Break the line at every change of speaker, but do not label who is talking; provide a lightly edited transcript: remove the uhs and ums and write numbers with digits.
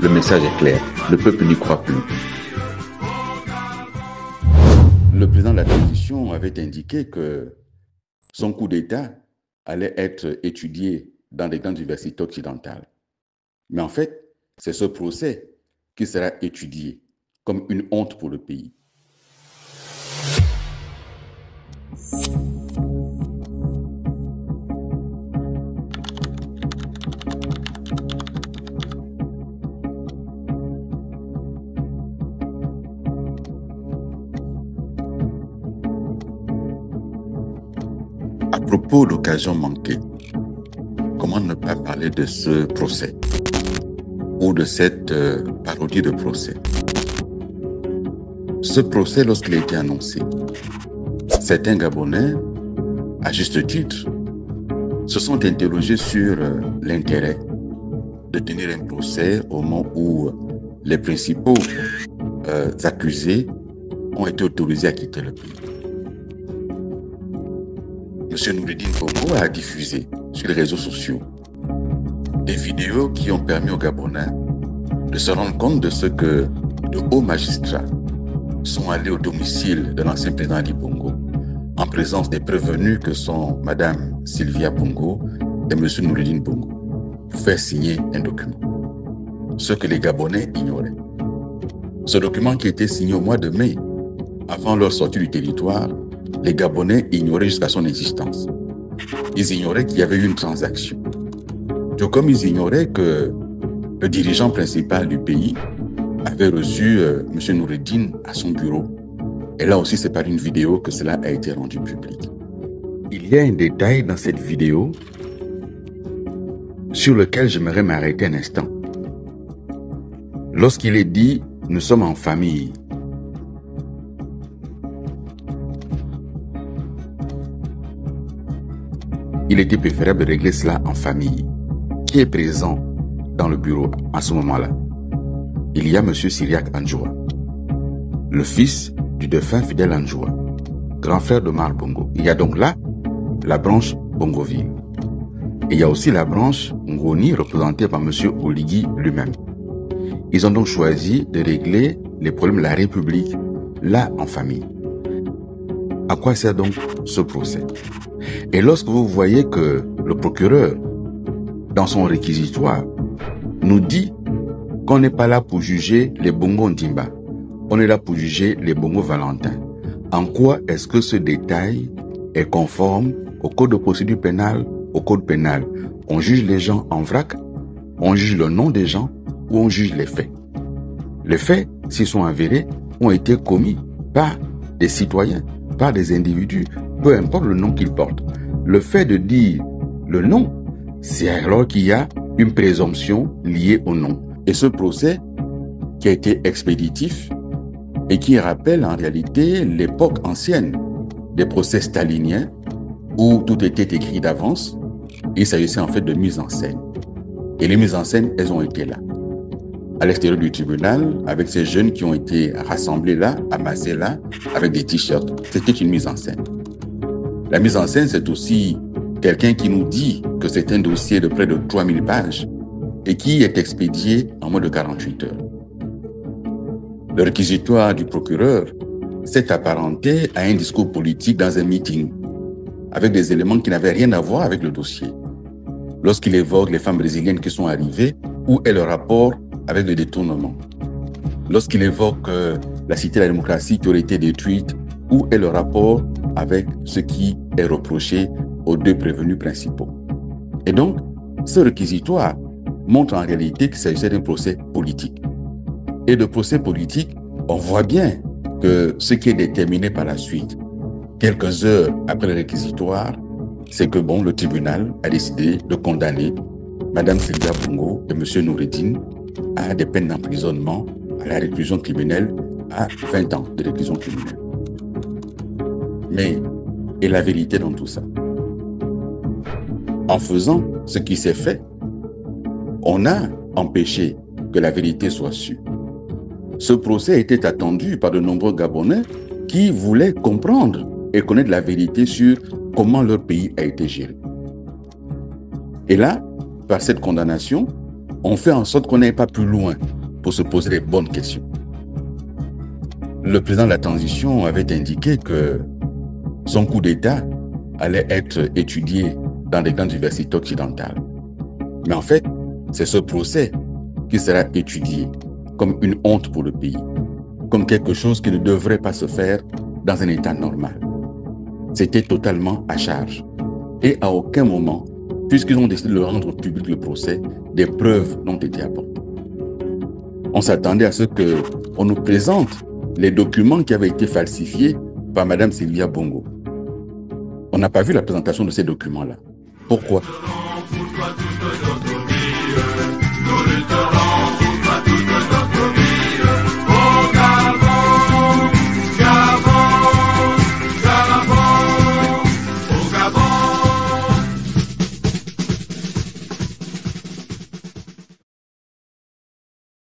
Le message est clair. Le peuple n'y croit plus. Le président de la transition avait indiqué que son coup d'État allait être étudié dans les grandes universités occidentales. Mais en fait, c'est ce procès qui sera étudié comme une honte pour le pays. À propos d'occasion manquée, comment ne pas parler de ce procès ou de cette parodie de procès? Ce procès, lorsqu'il a été annoncé, certains Gabonais, à juste titre, se sont interrogés sur l'intérêt de tenir un procès au moment où les principaux accusés ont été autorisés à quitter le pays. M. Noureddine Bongo a diffusé sur les réseaux sociaux des vidéos qui ont permis aux Gabonais de se rendre compte de ce que de hauts magistrats sont allés au domicile de l'ancien président Ali Bongo en présence des prévenus que sont Mme Sylvia Bongo et M. Noureddine Bongo pour faire signer un document. Ce que les Gabonais ignoraient. Ce document qui a été signé au mois de mai, avant leur sortie du territoire, les Gabonais ignoraient jusqu'à son existence. Ils ignoraient qu'il y avait eu une transaction. Tout comme ils ignoraient que le dirigeant principal du pays avait reçu M. Noureddine à son bureau. Et là aussi, c'est par une vidéo que cela a été rendu public. Il y a un détail dans cette vidéo sur lequel j'aimerais m'arrêter un instant. Lorsqu'il est dit « nous sommes en famille », il était préférable de régler cela en famille. Qui est présent dans le bureau à ce moment-là? Il y a M. Syriac Anjoua, le fils du défunt Fidèle Anjoua, grand frère de Omar Bongo. Il y a donc là la branche Bongoville. Et il y a aussi la branche Ngoni représentée par M. Oligui lui-même. Ils ont donc choisi de régler les problèmes de la République là en famille. À quoi sert donc ce procès? Et lorsque vous voyez que le procureur, dans son réquisitoire, nous dit qu'on n'est pas là pour juger les Bongo Ndimba, on est là pour juger les Bongo Valentin, en quoi est-ce que ce détail est conforme au code de procédure pénale, au code pénal? On juge les gens en vrac, on juge le nom des gens ou on juge les faits? Les faits, s'ils sont avérés, ont été commis par des citoyens, par des individus, peu importe le nom qu'ils portent. Le fait de dire le nom, c'est alors qu'il y a une présomption liée au nom. Et ce procès, qui a été expéditif et qui rappelle en réalité l'époque ancienne des procès staliniens où tout était écrit d'avance, il s'agissait en fait de mise en scène. Et les mises en scène, elles ont été là. À l'extérieur du tribunal, avec ces jeunes qui ont été rassemblés là, amassés là, avec des t-shirts. C'était une mise en scène. La mise en scène, c'est aussi quelqu'un qui nous dit que c'est un dossier de près de 3000 pages et qui est expédié en moins de 48 heures. Le réquisitoire du procureur s'est apparenté à un discours politique dans un meeting, avec des éléments qui n'avaient rien à voir avec le dossier. Lorsqu'il évoque les femmes brésiliennes qui sont arrivées, où est le rapport avec le détournement? Lorsqu'il évoque la cité de la démocratie qui aurait été détruite, où est le rapport avec ce qui est reproché aux deux prévenus principaux? Et donc, ce réquisitoire montre en réalité qu'il s'agissait d'un procès politique. Et de procès politique, on voit bien que ce qui est déterminé par la suite, quelques heures après le réquisitoire, c'est que le tribunal a décidé de condamner Mme Sylvia Bongo et M. Noureddine à des peines d'emprisonnement, à la réclusion criminelle, à 20 ans de réclusion criminelle. Mais, et la vérité dans tout ça? En faisant ce qui s'est fait, on a empêché que la vérité soit sûre. Ce procès était attendu par de nombreux Gabonais qui voulaient comprendre et connaître la vérité sur comment leur pays a été géré. Et là, par cette condamnation, ont fait en sorte qu'on n'aille pas plus loin pour se poser les bonnes questions. Le président de la transition avait indiqué que son coup d'État allait être étudié dans les grandes universités occidentales. Mais en fait, c'est ce procès qui sera étudié comme une honte pour le pays, comme quelque chose qui ne devrait pas se faire dans un État normal. C'était totalement à charge. Et à aucun moment, puisqu'ils ont décidé de le rendre public le procès, des preuves n'ont été apportées. On s'attendait à ce qu'on nous présente les documents qui avaient été falsifiés par Mme Sylvia Bongo. On n'a pas vu la présentation de ces documents-là. Pourquoi?